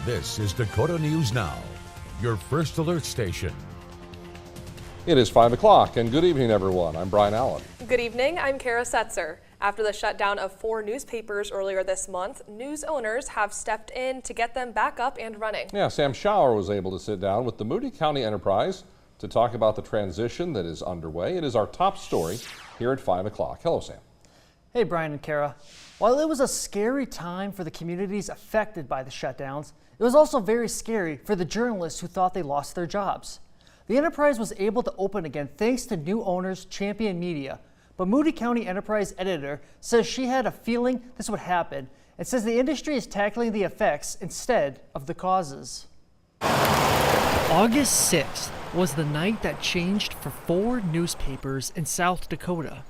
This is Dakota News Now, your first alert station. It is 5 o'clock, and good evening, everyone. I'm Brian Allen. Good evening, I'm Kara Setzer. After the shutdown of 4 newspapers earlier this month, news owners have stepped in to get them back up and running. Yeah, Sam Schauer was able to sit down with the Moody County Enterprise to talk about the transition that is underway. It is our top story here at 5 o'clock. Hello, Sam. Hey, Brian and Kara. While it was a scary time for the communities affected by the shutdowns, it was also very scary for the journalists who thought they lost their jobs. The Enterprise was able to open again thanks to new owners Champion Media, but Moody County Enterprise editor says she had a feeling this would happen and says the industry is tackling the effects instead of the causes. August 6th was the night that changed for 4 newspapers in South Dakota.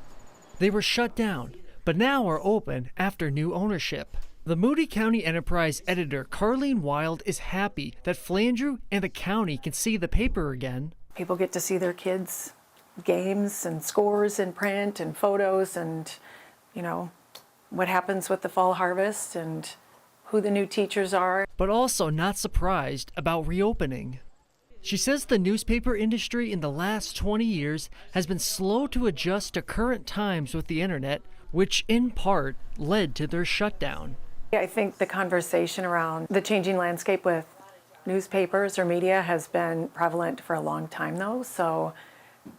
They were shut down, but now are open after new ownership. The Moody County Enterprise editor Carleen Wild is happy that Flandreau and the county can see the paper again. People get to see their kids' games and scores in print and photos and, what happens with the fall harvest and who the new teachers are. But also not surprised about reopening. She says the newspaper industry in the last 20 years has been slow to adjust to current times with the internet, which in part led to their shutdown. I think the conversation around the changing landscape with newspapers or media has been prevalent for a long time though, so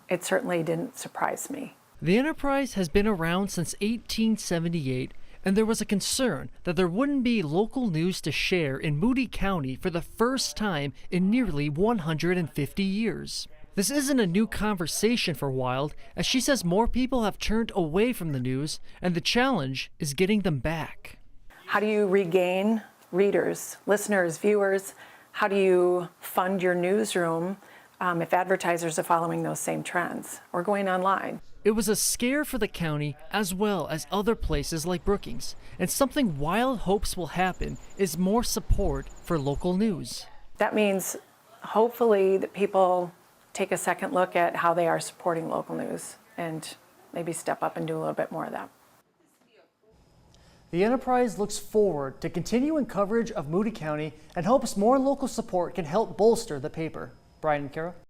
it certainly didn't surprise me. The Enterprise has been around since 1878, and there was a concern that there wouldn't be local news to share in Moody County for the first time in nearly 150 years. This isn't a new conversation for Wild, as she says more people have turned away from the news, and the challenge is getting them back. How do you regain readers, listeners, viewers? How do you fund your newsroom if advertisers are following those same trends or going online? It was a scare for the county as well as other places like Brookings, and something Wild hopes will happen is more support for local news. That means hopefully that people take a second look at how they are supporting local news and maybe step up and do a little bit more of that. The Enterprise looks forward to continuing coverage of Moody County and hopes more local support can help bolster the paper. Brian and Kara.